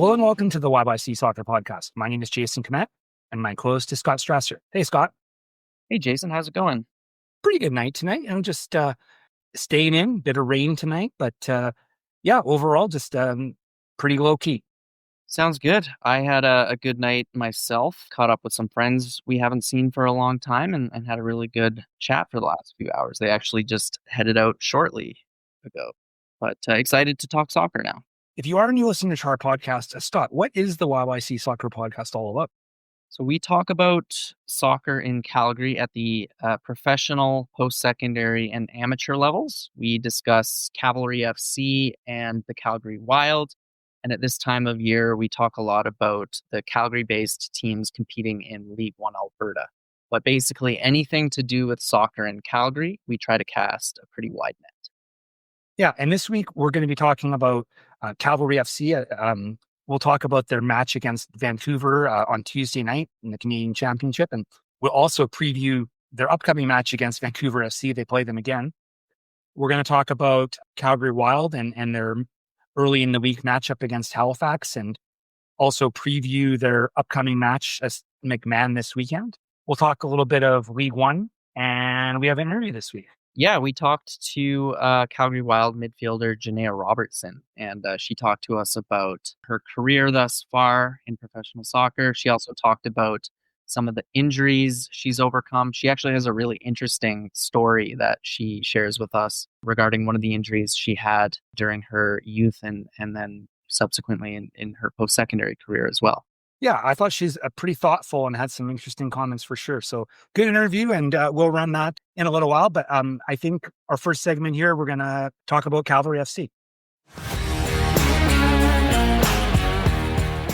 Hello and welcome to the YYC Soccer Podcast. My name is Jason Kmet, and my co-host is Scott Strasser. Hey, Scott. Hey, Jason. How's it going? Pretty good night tonight. I'm just staying in. Bit of rain tonight, but overall just pretty low key. Sounds good. I had a good night myself. Caught up with some friends we haven't seen for a long time and had a really good chat for the last few hours. They actually just headed out shortly ago, but excited to talk soccer now. If you are a new listener to our podcast, Scott, what is the YYC Soccer Podcast all about? So we talk about soccer in Calgary at the professional, post-secondary, and amateur levels. We discuss Cavalry FC and the Calgary Wild. And at this time of year, we talk a lot about the Calgary-based teams competing in League One Alberta. But basically anything to do with soccer in Calgary, we try to cast a pretty wide net. Yeah, and this week we're going to be talking about Cavalry FC. We'll talk about their match against Vancouver on Tuesday night in the Canadian Championship, and we'll also preview their upcoming match against Vancouver FC. They play them again. We're going to talk about Calgary Wild and their early in the week matchup against Halifax, and also preview their upcoming match as McMahon this weekend. We'll talk a little bit of League One, and we have an interview this week. Yeah, we talked to Calgary Wild midfielder Jenaya Robertson, and she talked to us about her career thus far in professional soccer. She also talked about some of the injuries she's overcome. She actually has a really interesting story that she shares with us regarding one of the injuries she had during her youth and then subsequently in her post-secondary career as well. Yeah, I thought she's pretty thoughtful and had some interesting comments for sure. So good interview, and we'll run that in a little while. But I think our first segment here, we're going to talk about Cavalry FC.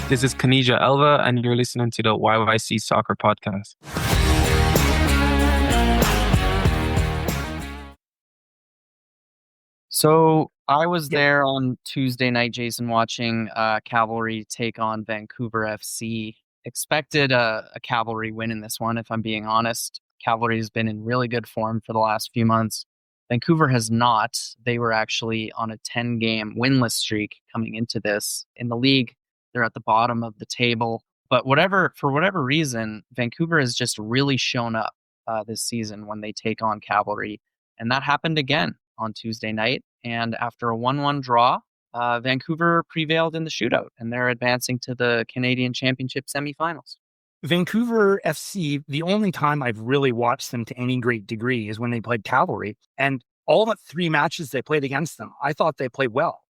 This is Kanija Elva, and you're listening to the YYC Soccer Podcast. So I was there on Tuesday night, Jason, watching Cavalry take on Vancouver FC. Expected a Cavalry win in this one, if I'm being honest. Cavalry has been in really good form for the last few months. Vancouver has not. They were actually on a 10-game winless streak coming into this. In the league, they're at the bottom of the table. But for whatever reason, Vancouver has just really shown up this season when they take on Cavalry. And that happened again on Tuesday night. And after a 1-1 draw, Vancouver prevailed in the shootout, and they're advancing to the Canadian Championship semifinals. Vancouver FC, the only time I've really watched them to any great degree is when they played Cavalry. And all but 3 matches they played against them, I thought they played well.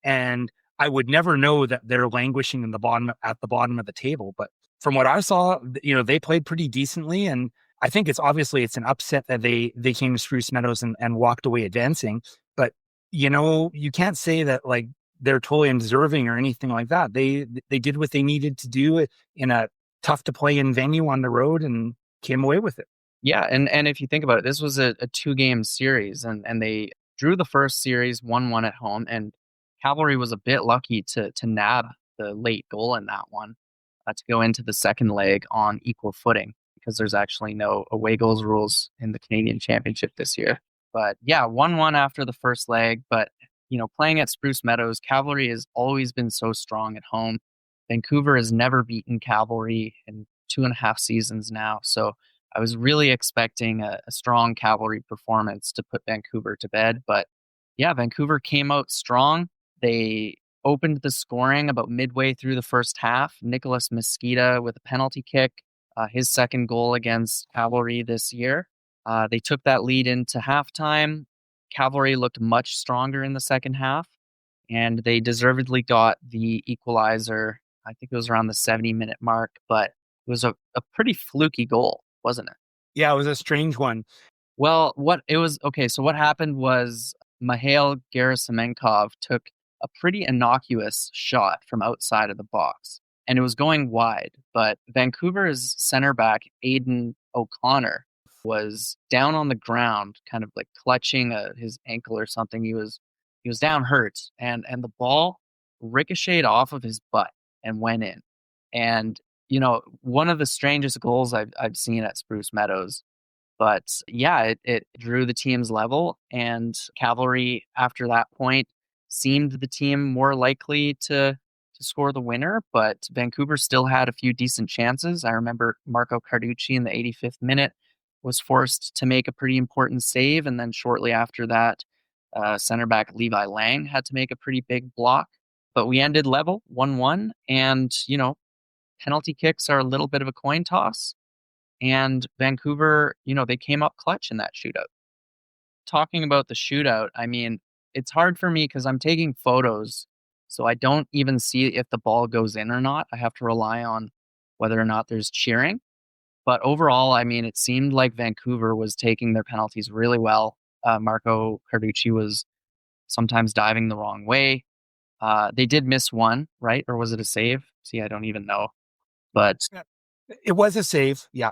And I would never know that they're languishing at the bottom of the table. But from what I saw, they played pretty decently. And I think it's an upset that they came to Spruce Meadows and walked away advancing. But, you can't say that like they're totally undeserving or anything like that. They did what they needed to do in a tough to play in venue on the road and came away with it. Yeah. And if you think about it, this was a 2-game series and they drew the first series 1-1 at home, and Cavalry was a bit lucky to nab the late goal in that one to go into the second leg on equal footing, because there's actually no away goals rules in the Canadian Championship this year. But yeah, 1-1 after the first leg. But, playing at Spruce Meadows, Cavalry has always been so strong at home. Vancouver has never beaten Cavalry in 2.5 seasons now. So I was really expecting a strong Cavalry performance to put Vancouver to bed. But yeah, Vancouver came out strong. They opened the scoring about midway through the first half. Nicholas Mesquita with a penalty kick, his second goal against Cavalry this year. They took that lead into halftime. Cavalry looked much stronger in the second half, and they deservedly got the equalizer. I think it was around the 70-minute mark, but it was a pretty fluky goal, wasn't it? Yeah, it was a strange one. Well, so what happened was Mikhail Gerasimenkov took a pretty innocuous shot from outside of the box, and it was going wide, but Vancouver's center back, Aidan O'Connor, was down on the ground, kind of like clutching his ankle or something. He was down hurt, and the ball ricocheted off of his butt and went in. And one of the strangest goals I've seen at Spruce Meadows. But yeah, it drew the team's level, and Cavalry after that point seemed the team more likely to to score the winner, but Vancouver still had a few decent chances. I remember Marco Carducci in the 85th minute was forced to make a pretty important save, and then shortly after that, center back Levi Lang had to make a pretty big block. But we ended level 1-1, and penalty kicks are a little bit of a coin toss. And Vancouver, they came up clutch in that shootout. Talking about the shootout, I mean, it's hard for me because I'm taking photos, so I don't even see if the ball goes in or not. I have to rely on whether or not there's cheering. But overall, I mean, it seemed like Vancouver was taking their penalties really well. Marco Carducci was sometimes diving the wrong way. They did miss one, right? Or was it a save? See, I don't even know. But it was a save. Yeah.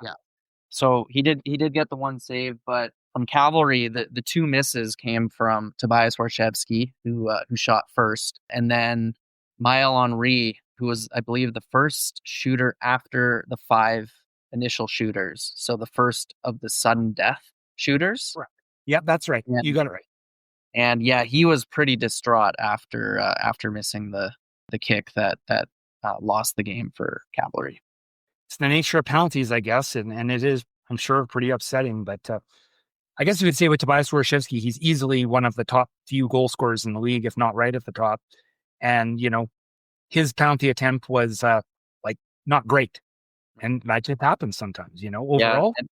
So he did get the one save, but from Cavalry, the two misses came from Tobias Warshevsky, who shot first, and then Maël Henry, who was, I believe, the first shooter after the 5 initial shooters. So the first of the sudden death shooters. Right. Yeah, that's right. You got it right. And yeah, he was pretty distraught after missing the kick that lost the game for Cavalry. It's the nature of penalties, I guess, and it is, I'm sure, pretty upsetting. But I guess you could say with Tobias Warshevsky, he's easily one of the top few goal scorers in the league, if not right at the top. And, his penalty attempt was not great. And that just happens sometimes, overall. Yeah,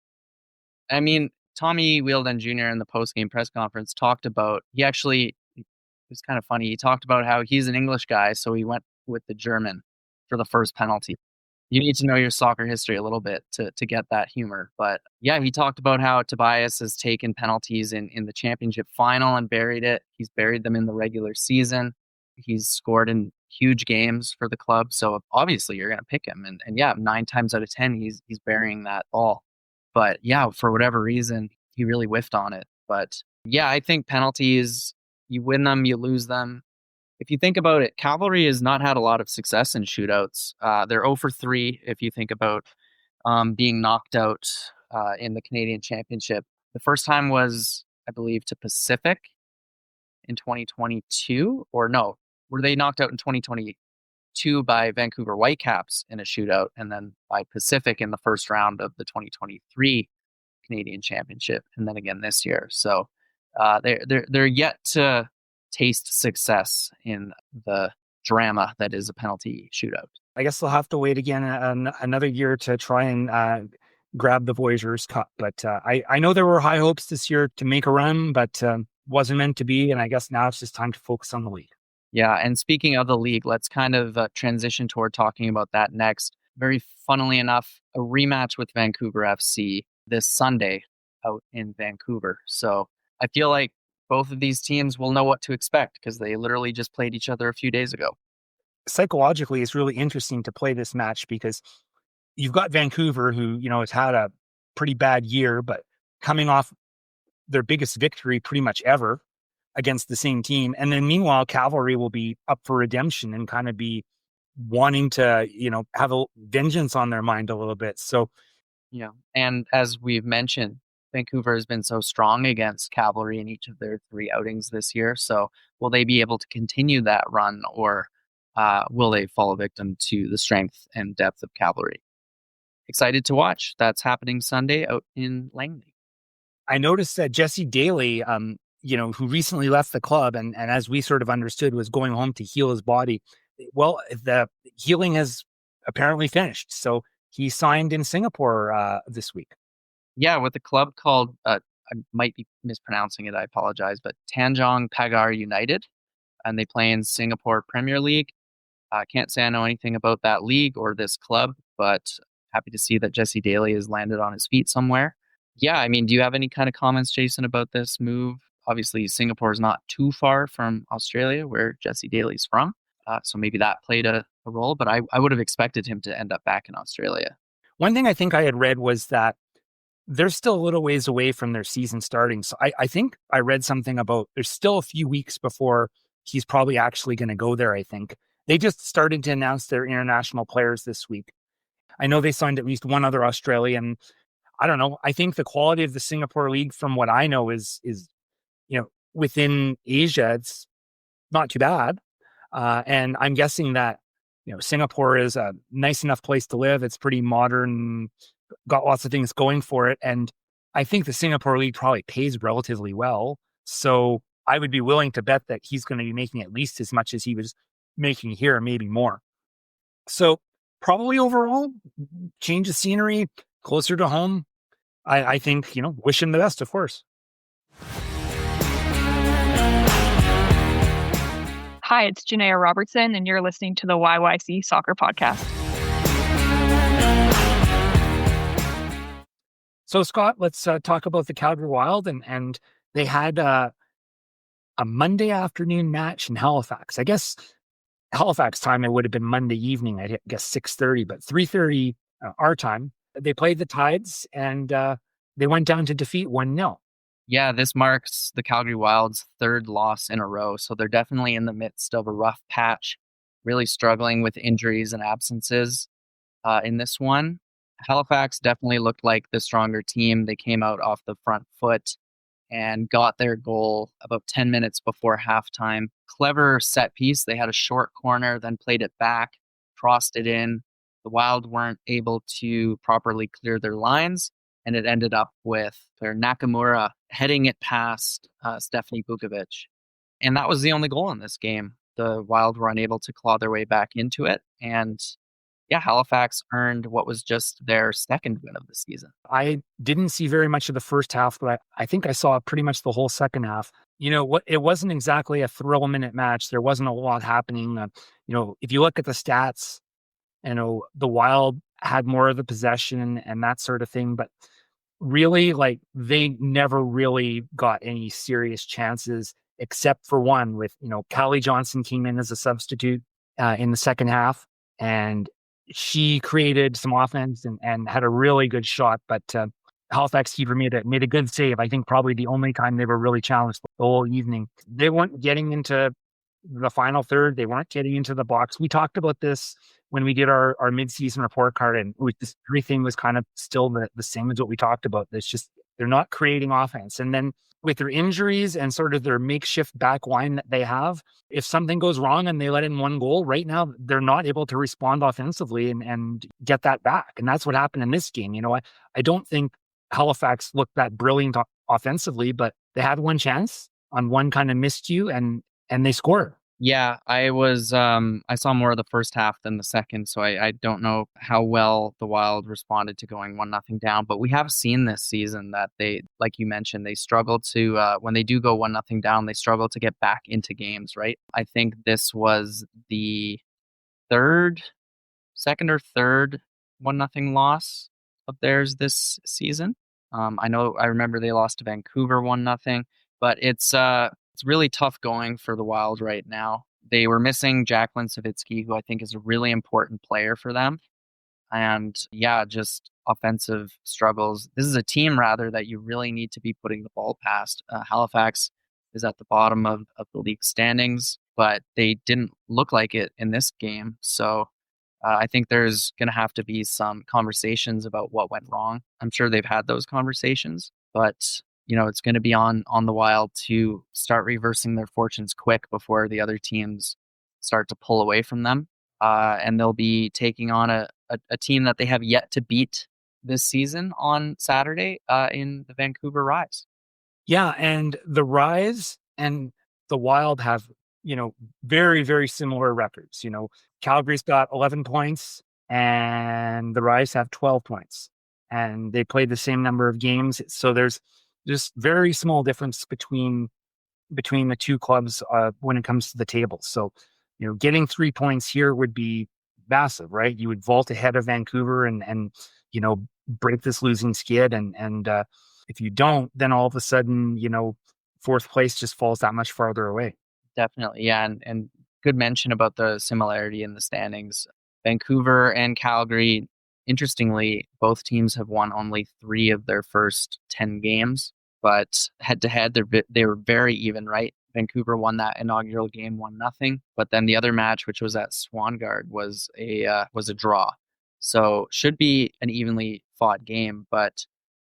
I mean, Tommy Wheeldon Jr. in the post-game press conference talked about, it was kind of funny. He talked about how he's an English guy, so he went with the German for the first penalty. You need to know your soccer history a little bit to get that humor. But yeah, he talked about how Tobias has taken penalties in the championship final and buried it. He's buried them in the regular season. He's scored in huge games for the club. So obviously you're going to pick him. And yeah, 9 times out of 10, he's burying that ball. But yeah, for whatever reason, he really whiffed on it. But yeah, I think penalties, you win them, you lose them. If you think about it, Cavalry has not had a lot of success in shootouts. They're 0 for 3 if you think about being knocked out in the Canadian Championship. The first time was, I believe, to Pacific in 2022. Or no, were they knocked out in 2022 by Vancouver Whitecaps in a shootout, and then by Pacific in the first round of the 2023 Canadian Championship, and then again this year. So they're yet to taste success in the drama that is a penalty shootout. I guess they'll have to wait again another year to try and grab the Voyageurs Cup. But I know there were high hopes this year to make a run, but wasn't meant to be. And I guess now it's just time to focus on the league. Yeah, and speaking of the league, let's kind of transition toward talking about that next. Very funnily enough, a rematch with Vancouver FC this Sunday out in Vancouver. So I feel like both of these teams will know what to expect because they literally just played each other a few days ago. Psychologically, it's really interesting to play this match because you've got Vancouver, who, has had a pretty bad year, but coming off their biggest victory pretty much ever against the same team. And then meanwhile, Cavalry will be up for redemption and kind of be wanting to, have a vengeance on their mind a little bit. So, yeah. And as we've mentioned, Vancouver has been so strong against Cavalry in each of their 3 outings this year. So will they be able to continue that run, or will they fall victim to the strength and depth of Cavalry? Excited to watch. That's happening Sunday out in Langley. I noticed that Jesse Daly, who recently left the club and as we sort of understood was going home to heal his body. Well, the healing has apparently finished. So he signed in Singapore this week. Yeah, with a club called, I might be mispronouncing it, I apologize, but Tanjong Pagar United, and they play in Singapore Premier League. I can't say I know anything about that league or this club, but happy to see that Jesse Daly has landed on his feet somewhere. Yeah, I mean, do you have any kind of comments, Jason, about this move? Obviously, Singapore is not too far from Australia, where Jesse Daly's from, so maybe that played a role, but I would have expected him to end up back in Australia. One thing I think I had read was that they're still a little ways away from their season starting. So I think I read something about there's still a few weeks before he's probably actually going to go there, I think. They just started to announce their international players this week. I know they signed at least one other Australian. I don't know. I think the quality of the Singapore league, from what I know, is within Asia, it's not too bad. And I'm guessing that Singapore is a nice enough place to live. It's pretty modern, got lots of things going for it. And I think the Singapore League probably pays relatively well. So I would be willing to bet that he's going to be making at least as much as he was making here, maybe more. So probably overall, change of scenery, closer to home. I think, wish him the best, of course. Hi, it's Jenaya Robertson, and you're listening to the YYC Soccer Podcast. So, Scott, let's talk about the Calgary Wild, and they had a Monday afternoon match in Halifax. I guess Halifax time, it would have been Monday evening, I guess 6:30, but 3:30 our time. They played the Tides, and they went down to defeat 1-0. Yeah, this marks the Calgary Wild's third loss in a row. So they're definitely in the midst of a rough patch, really struggling with injuries and absences in this one. Halifax definitely looked like the stronger team. They came out off the front foot and got their goal about 10 minutes before halftime. Clever set piece. They had a short corner, then played it back, crossed it in. The Wild weren't able to properly clear their lines, and it ended up with their Nakamura heading it past Stephanie Bukovic. And that was the only goal in this game. The Wild were unable to claw their way back into it. And yeah, Halifax earned what was just their second win of the season. I didn't see very much of the first half, but I think I saw pretty much the whole second half. It wasn't exactly a thrill-minute match. There wasn't a lot happening. If you look at the stats, the Wild had more of the possession and that sort of thing, but really, they never really got any serious chances except for one with, Callie Johnson came in as a substitute in the second half, and she created some offense and had a really good shot, but Halifax keeper made a good save. I think probably the only time they were really challenged the whole evening. They weren't getting into the final third. They weren't getting into the box. We talked about this when we did our mid-season report card, and everything was kind of still the same as what we talked about. It's just they're not creating offense. And then with their injuries and sort of their makeshift back line that they have, if something goes wrong and they let in one goal, right now they're not able to respond offensively and get that back. And that's what happened in this game. I don't think Halifax looked that brilliant offensively, but they had one chance on one kind of miscue and they scored. Yeah, I saw more of the first half than the second, so I don't know how well the Wild responded to going 1-0 down. But we have seen this season that they, like you mentioned, they struggle to, when they do go 1-0 down, they struggle to get back into games, right? I think this was the second or third 1-0 loss of theirs this season. I remember they lost to Vancouver 1-0, but it's really tough going for the Wild right now. They were missing Jacqueline Savitsky, who I think is a really important player for them. And yeah, just offensive struggles. This is a team, rather, that you really need to be putting the ball past. Halifax is at the bottom of the league standings, but they didn't look like it in this game. So I think there's going to have to be some conversations about what went wrong. I'm sure they've had those conversations, but it's going to be on the Wild to start reversing their fortunes quick before the other teams start to pull away from them. And they'll be taking on a team that they have yet to beat this season on Saturday in the Vancouver Rise. Yeah, and the Rise and the Wild have, very, very similar records. Calgary's got 11 points and the Rise have 12 points. And they played the same number of games. So there's just very small difference between the two clubs when it comes to the table. So, getting 3 points here would be massive, right? You would vault ahead of Vancouver and break this losing skid. And if you don't, then all of a sudden, fourth place just falls that much farther away. Definitely, yeah, and good mention about the similarity in the standings. Vancouver and Calgary, interestingly, both teams have won only 3 of their first 10 games, but head-to-head, they were very even, right? Vancouver won that inaugural game 1-0, but then the other match, which was at Swangard, was a draw. So should be an evenly fought game, but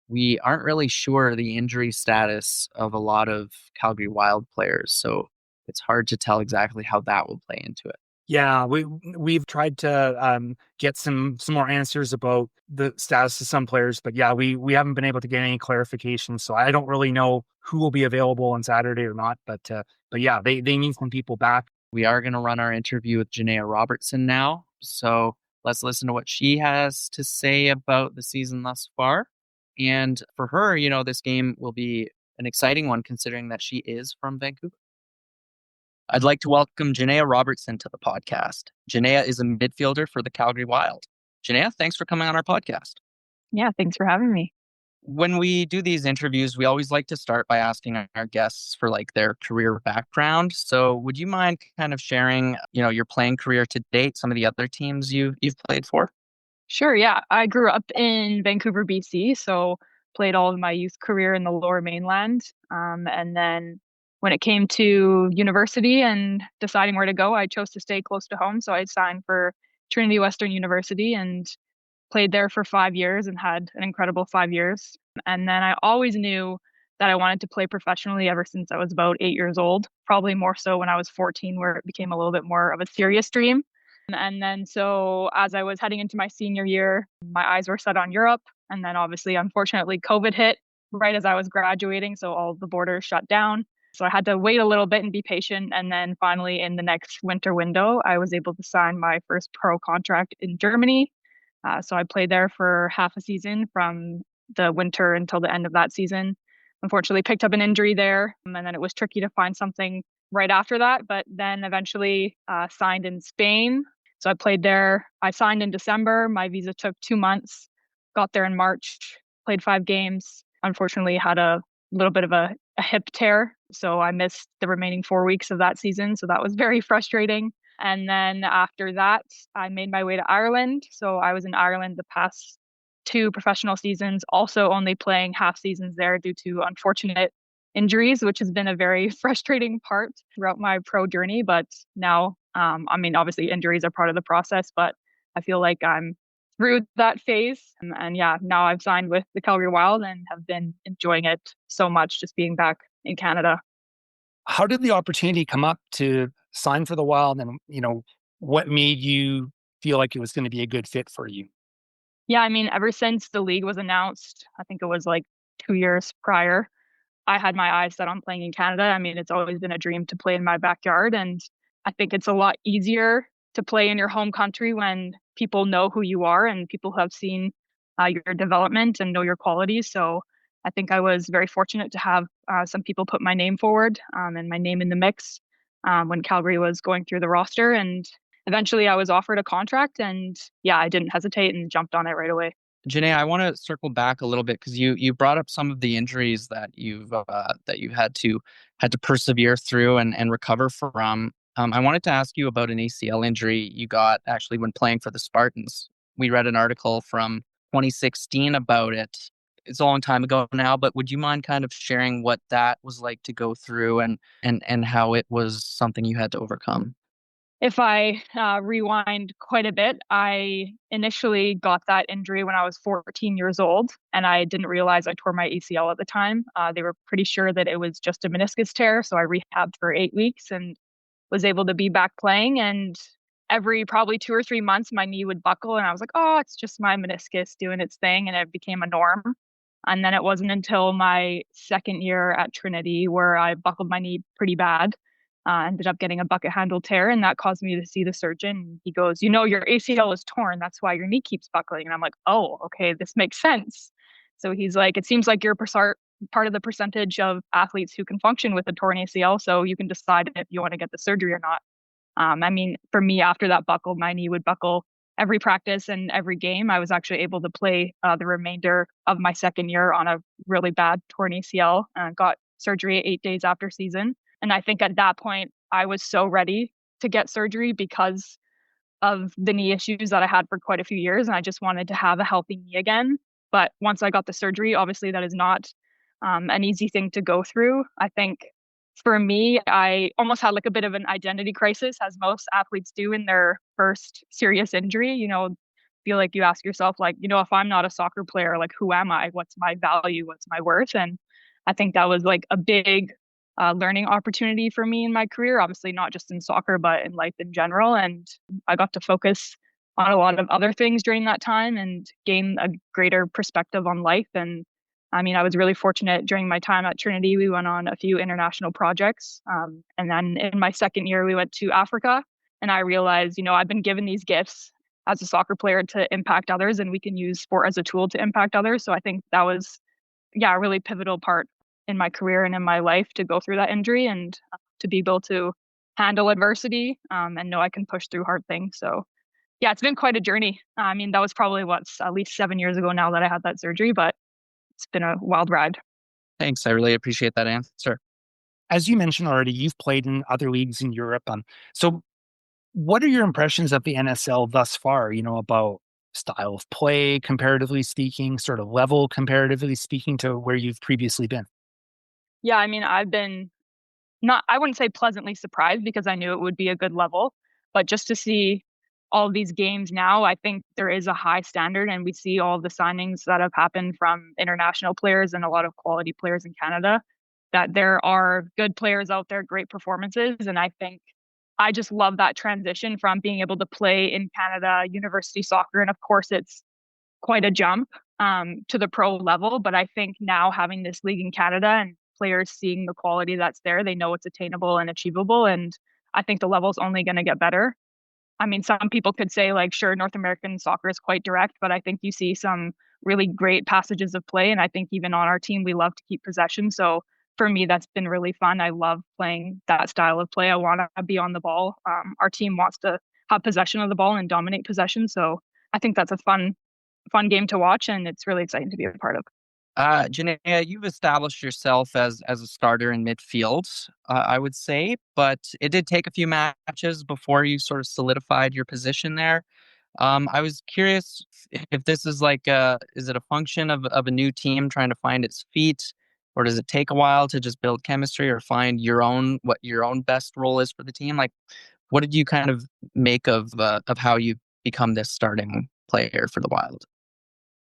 we aren't really sure the injury status of a lot of Calgary Wild players. So it's hard to tell exactly how that will play into it. Yeah, we've tried to get some more answers about the status of some players, but yeah, we haven't been able to get any clarification. So I don't really know who will be available on Saturday or not. But yeah, they need some people back. We are going to run our interview with Jenaya Robertson now. So let's listen to what she has to say about the season thus far. And for her, this game will be an exciting one considering that she is from Vancouver. I'd like to welcome Jenaya Robertson to the podcast. Jenaya is a midfielder for the Calgary Wild. Jenaya, thanks for coming on our podcast. Yeah, thanks for having me. When we do these interviews, we always like to start by asking our guests for their career background. So would you mind kind of sharing, your playing career to date, some of the other teams you've played for? Sure, yeah. I grew up in Vancouver, BC, so played all of my youth career in the Lower Mainland. And then when it came to university and deciding where to go, I chose to stay close to home. So I signed for Trinity Western University and played there for 5 years and had an incredible 5 years. And then I always knew that I wanted to play professionally ever since I was about 8 years old, probably more so when I was 14, where it became a little bit more of a serious dream. And then so as I was heading into my senior year, my eyes were set on Europe. And then obviously, unfortunately, COVID hit right as I was graduating. So all the borders shut down. So I had to wait a little bit and be patient. And then finally, in the next winter window, I was able to sign my first pro contract in Germany. So I played there for half a season from the winter until the end of that season. Unfortunately, picked up an injury there. And then it was tricky to find something right after that. But then eventually signed in Spain. So I played there. I signed in December. My visa took 2 months. Got there in March, played 5 games. Unfortunately, had a little bit of a hip tear. So I missed the remaining 4 weeks of that season. So that was very frustrating. And then after that, I made my way to Ireland. So I was in Ireland the past 2 professional seasons, also only playing half seasons there due to unfortunate injuries, which has been a very frustrating part throughout my pro journey. But now, obviously injuries are part of the process, but I feel like I'm through that phase. And yeah, now I've signed with the Calgary Wild and have been enjoying it so much just being back in Canada. How did the opportunity come up to sign for the Wild, and what made you feel like it was going to be a good fit for you? Yeah, ever since the league was announced, I think it was like 2 years prior, I had my eyes set on playing in Canada. It's always been a dream to play in my backyard. And I think it's a lot easier to play in your home country when people know who you are and people have seen your development and know your qualities. So I think I was very fortunate to have some people put my name forward and my name in the mix when Calgary was going through the roster. And eventually I was offered a contract. And yeah, I didn't hesitate and jumped on it right away. Jenaya, I want to circle back a little bit because you brought up some of the injuries that you've had to persevere through and recover from. I wanted to ask you about an ACL injury you got actually when playing for the Spartans. We read an article from 2016 about it. It's a long time ago now, but would you mind kind of sharing what that was like to go through and how it was something you had to overcome? If I rewind quite a bit, I initially got that injury when I was 14 years old, and I didn't realize I tore my ACL at the time. They were pretty sure that it was just a meniscus tear, so I rehabbed for 8 weeks and was able to be back playing. And every probably 2 or 3 months, my knee would buckle, and I was like, oh, it's just my meniscus doing its thing, and it became a norm. And then it wasn't until my second year at Trinity where I buckled my knee pretty bad. Ended up getting a bucket handle tear, and that caused me to see the surgeon. He goes, your ACL is torn. That's why your knee keeps buckling. And I'm like, oh, okay, this makes sense. So he's like, it seems like you're part of the percentage of athletes who can function with a torn ACL. So you can decide if you want to get the surgery or not. For me, after that buckle, my knee would buckle every practice and every game. I was actually able to play the remainder of my second year on a really bad torn ACL and got surgery 8 days after season. And I think at that point, I was so ready to get surgery because of the knee issues that I had for quite a few years. And I just wanted to have a healthy knee again. But once I got the surgery, obviously that is not an easy thing to go through. I think for me, I almost had like a bit of an identity crisis, as most athletes do in their first serious injury. Feel like you ask yourself, like, if I'm not a soccer player, like, who am I? What's my value? What's my worth? And I think that was like a big learning opportunity for me in my career, obviously not just in soccer, but in life in general. And I got to focus on a lot of other things during that time and gain a greater perspective on life. And I mean, I was really fortunate during my time at Trinity. We went on a few international projects. And then in my second year, we went to Africa. And I realized, I've been given these gifts as a soccer player to impact others, and we can use sport as a tool to impact others. So I think that was, a really pivotal part in my career and in my life to go through that injury and to be able to handle adversity and know I can push through hard things. So yeah, it's been quite a journey. I mean, that was probably at least 7 years ago now that I had that surgery, but it's been a wild ride. Thanks. I really appreciate that answer. As you mentioned already, you've played in other leagues in Europe. So what are your impressions of the NSL thus far, about style of play, comparatively speaking, sort of level, comparatively speaking, to where you've previously been? Yeah, I mean, I've been I wouldn't say pleasantly surprised because I knew it would be a good level, but just to see all of these games now, I think there is a high standard, and we see all the signings that have happened from international players and a lot of quality players in Canada, that there are good players out there, great performances. And I think I just love that transition from being able to play in Canada university soccer. And of course, it's quite a jump to the pro level. But I think now having this league in Canada and players seeing the quality that's there, they know it's attainable and achievable. And I think the level's only going to get better. I mean, some people could say, like, sure, North American soccer is quite direct, but I think you see some really great passages of play. And I think even on our team, we love to keep possession. So for me, that's been really fun. I love playing that style of play. I want to be on the ball. Our team wants to have possession of the ball and dominate possession. So I think that's a fun game to watch, and it's really exciting to be a part of. Jenaya, you've established yourself as a starter in midfield, I would say, but it did take a few matches before you sort of solidified your position there. I was curious if this is is it a function of a new team trying to find its feet, or does it take a while to just build chemistry or find what your own best role is for the team? Like, what did you kind of make of how you become this starting player for the Wild?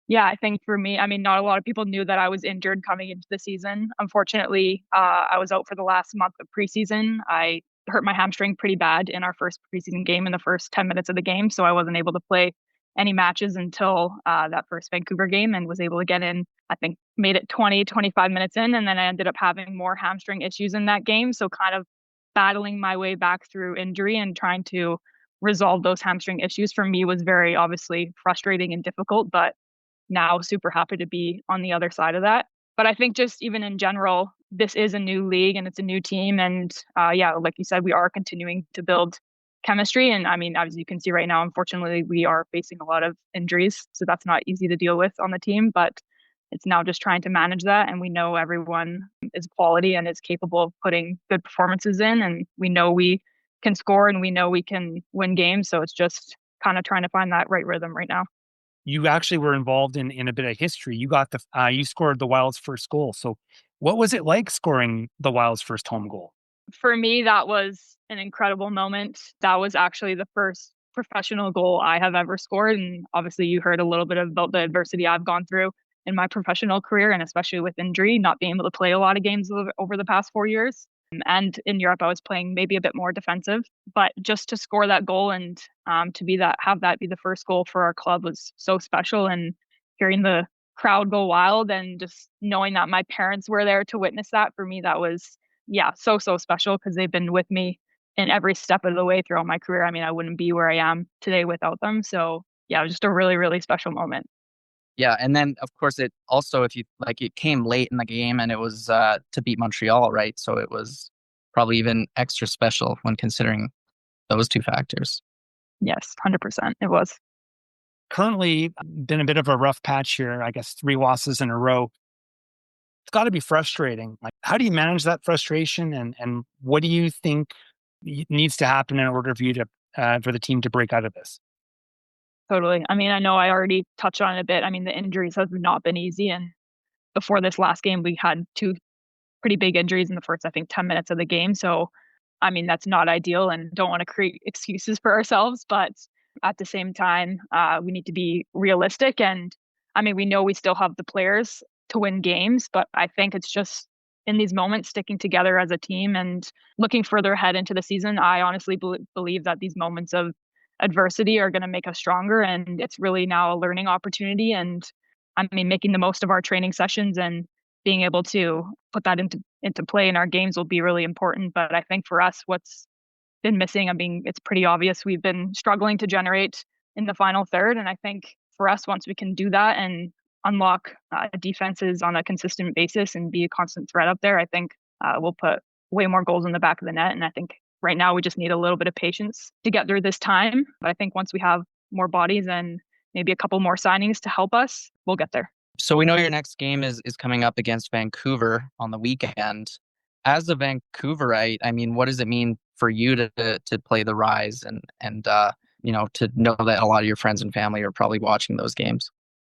Yeah, I think for me, I mean, not a lot of people knew that I was injured coming into the season. Unfortunately, I was out for the last month of preseason. I hurt my hamstring pretty bad in our first preseason game in the first 10 minutes of the game. So I wasn't able to play any matches until that first Vancouver game, and was able to get in, I think, made it 20, 25 minutes in. And then I ended up having more hamstring issues in that game. So kind of battling my way back through injury and trying to resolve those hamstring issues for me was very obviously frustrating and difficult, but now super happy to be on the other side of that. But I think just even in general, this is a new league and it's a new team. And yeah, like you said, we are continuing to build chemistry. And I mean, as you can see right now, unfortunately, we are facing a lot of injuries. So that's not easy to deal with on the team. But it's now just trying to manage that. And we know everyone is quality and is capable of putting good performances in. And we know we can score and we know we can win games. So it's just kind of trying to find that right rhythm right now. You actually were involved in a bit of history. You scored the Wild's first goal. So what was it like scoring the Wild's first home goal? For me, that was an incredible moment. That was actually the first professional goal I have ever scored. And obviously, you heard a little bit about the adversity I've gone through in my professional career, and especially with injury, not being able to play a lot of games over the past 4 years. And in Europe, I was playing maybe a bit more defensive, but just to score that goal and to have that be the first goal for our club was so special. And hearing the crowd go wild and just knowing that my parents were there to witness that, for me, that was, yeah, so special because they've been with me in every step of the way throughout my career. I mean, I wouldn't be where I am today without them. So yeah, it was just a really, really special moment. Yeah, and then of course it also, if you like, it came late in the game and it was to beat Montreal, right? So it was probably even extra special when considering those two factors. Yes, 100%. It was. Currently, been a bit of a rough patch here. I guess 3 losses in a row. It's got to be frustrating. Like, how do you manage that frustration, and what do you think needs to happen in order for you to for the team to break out of this? Totally. I mean, I know I already touched on it a bit. I mean, the injuries have not been easy. And before this last game, we had 2 pretty big injuries in the first, I think, 10 minutes of the game. So, I mean, that's not ideal and don't want to create excuses for ourselves. But at the same time, we need to be realistic. And I mean, we know we still have the players to win games, but I think it's just in these moments, sticking together as a team and looking further ahead into the season. I honestly believe that these moments of adversity are going to make us stronger, and it's really now a learning opportunity. And I mean, making the most of our training sessions and being able to put that into play in our games will be really important. But I think for us, what's been missing, I mean, it's pretty obvious we've been struggling to generate in the final third. And I think for us, once we can do that and unlock defenses on a consistent basis and be a constant threat up there, I think we'll put way more goals in the back of the net. And I think right now we just need a little bit of patience to get through this time. But I think once we have more bodies and maybe a couple more signings to help us, we'll get there. So we know your next game is coming up against Vancouver on the weekend. As a Vancouverite, I mean, what does it mean for you to play the Rise and to know that a lot of your friends and family are probably watching those games?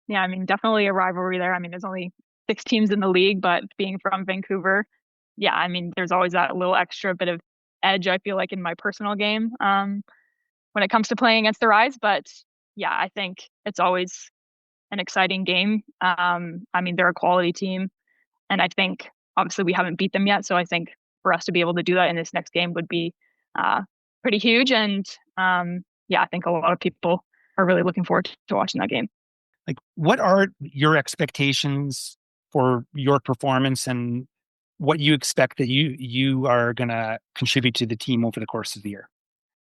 Yeah, I mean, definitely a rivalry there. I mean, there's only 6 teams in the league, but being from Vancouver, yeah, I mean, there's always that little extra bit of edge, I feel like, in my personal game when it comes to playing against the Rise. But yeah, I think it's always an exciting game. I mean, they're a quality team, and I think obviously we haven't beat them yet. So I think for us to be able to do that in this next game would be pretty huge. And yeah, I think a lot of people are really looking forward to watching that game. Like, what are your expectations for your performance and what you expect that you are going to contribute to the team over the course of the year?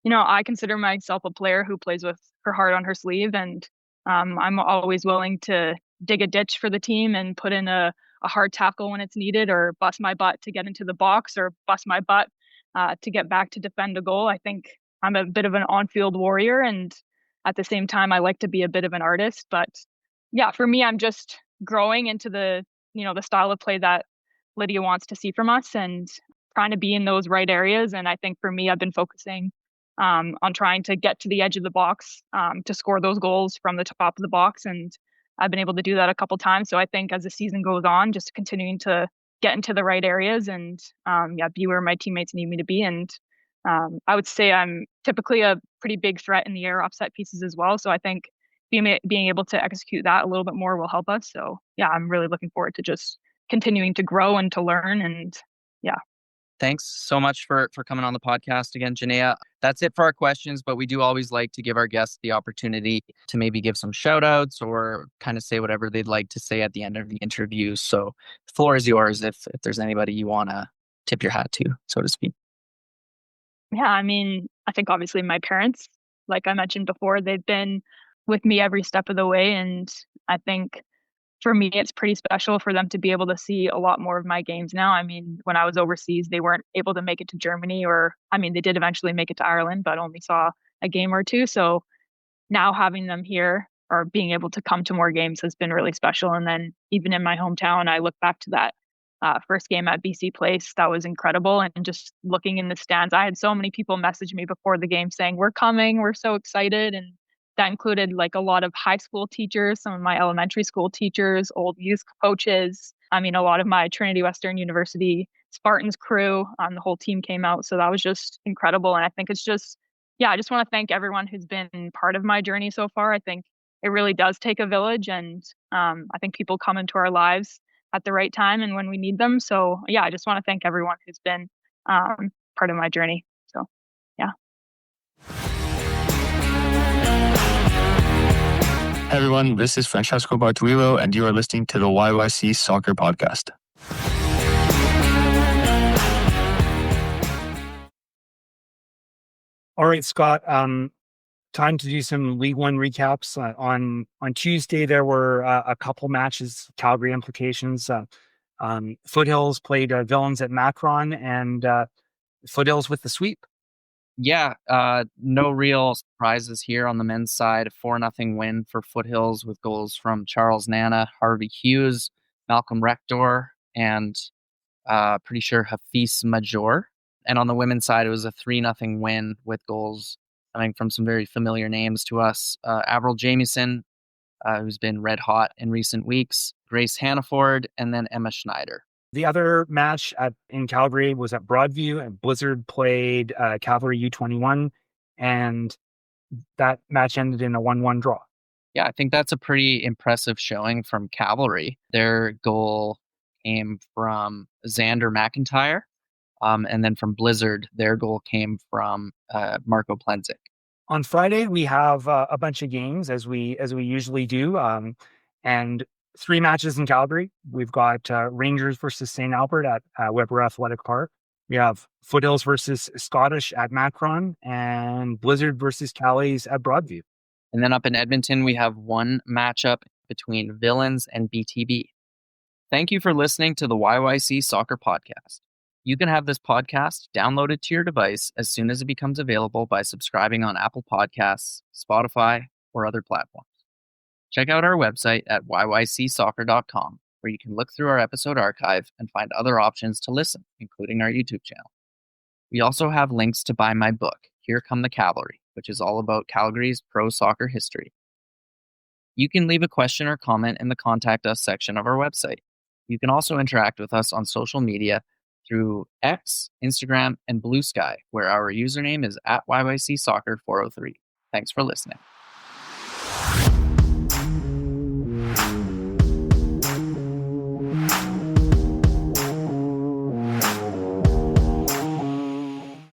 You know, I consider myself a player who plays with her heart on her sleeve, and I'm always willing to dig a ditch for the team and put in a hard tackle when it's needed, or bust my butt to get into the box, or bust my butt to get back to defend a goal. I think I'm a bit of an on-field warrior, and at the same time, I like to be a bit of an artist. But yeah, for me, I'm just growing into the style of play that Lydia wants to see from us, and trying to be in those right areas. And I think for me, I've been focusing on trying to get to the edge of the box to score those goals from the top of the box. And I've been able to do that a couple times. So I think as the season goes on, just continuing to get into the right areas and be where my teammates need me to be. And I would say I'm typically a pretty big threat in the air offset pieces as well. So I think being able to execute that a little bit more will help us. So yeah, I'm really looking forward to just continuing to grow and to learn. And yeah. Thanks so much for coming on the podcast again, Jenaya. That's it for our questions, but we do always like to give our guests the opportunity to maybe give some shout outs or kind of say whatever they'd like to say at the end of the interview. So the floor is yours if there's anybody you want to tip your hat to, so to speak. Yeah, I mean, I think obviously my parents, like I mentioned before, they've been with me every step of the way. And I think for me, it's pretty special for them to be able to see a lot more of my games now. I mean, when I was overseas, they weren't able to make it to Germany, or, I mean, they did eventually make it to Ireland, but only saw a game or two. So now having them here or being able to come to more games has been really special. And then even in my hometown, I look back to that first game at BC Place. That was incredible. And just looking in the stands, I had so many people message me before the game saying, "We're coming, we're so excited." And that included like a lot of high school teachers, some of my elementary school teachers, old youth coaches. I mean, a lot of my Trinity Western University Spartans crew, the whole team came out. So that was just incredible. And I think it's just, yeah, I just want to thank everyone who's been part of my journey so far. I think it really does take a village. And I think people come into our lives at the right time and when we need them. So yeah, I just want to thank everyone who's been part of my journey. So yeah. Hey everyone, this is Francesco Bartuillo, and you are listening to the YYC Soccer Podcast. All right, Scott. Time to do some League One recaps. On Tuesday, there were a couple matches, Calgary implications. Foothills played Villains at Macron, and Foothills with the sweep. Yeah, no real surprises here on the men's side. A 4-0 win for Foothills with goals from Charles Nana, Harvey Hughes, Malcolm Rector, and pretty sure Hafiz Major. And on the women's side, it was a 3-0 win with goals coming from some very familiar names to us. Avril Jamieson, who's been red hot in recent weeks, Grace Hannaford, and then Emma Schneider. The other match in Calgary was at Broadview, and Blizzard played Cavalry U21, and that match ended in a 1-1 draw. Yeah, I think that's a pretty impressive showing from Cavalry. Their goal came from Xander McIntyre. And then from Blizzard, their goal came from Marco Plenzik. On Friday, we have a bunch of games as we usually do, and 3 matches in Calgary. We've got Rangers versus St. Albert at Weber Athletic Park. We have Foothills versus Scottish at Macron, and Blizzard versus Calais at Broadview. And then up in Edmonton, we have one matchup between Villains and BTB. Thank you for listening to the YYC Soccer Podcast. You can have this podcast downloaded to your device as soon as it becomes available by subscribing on Apple Podcasts, Spotify, or other platforms. Check out our website at yycsoccer.com, where you can look through our episode archive and find other options to listen, including our YouTube channel. We also have links to buy my book, Here Come the Cavalry, which is all about Calgary's pro soccer history. You can leave a question or comment in the Contact Us section of our website. You can also interact with us on social media through X, Instagram, and Blue Sky, where our username is @YYCSoccer403. Thanks for listening.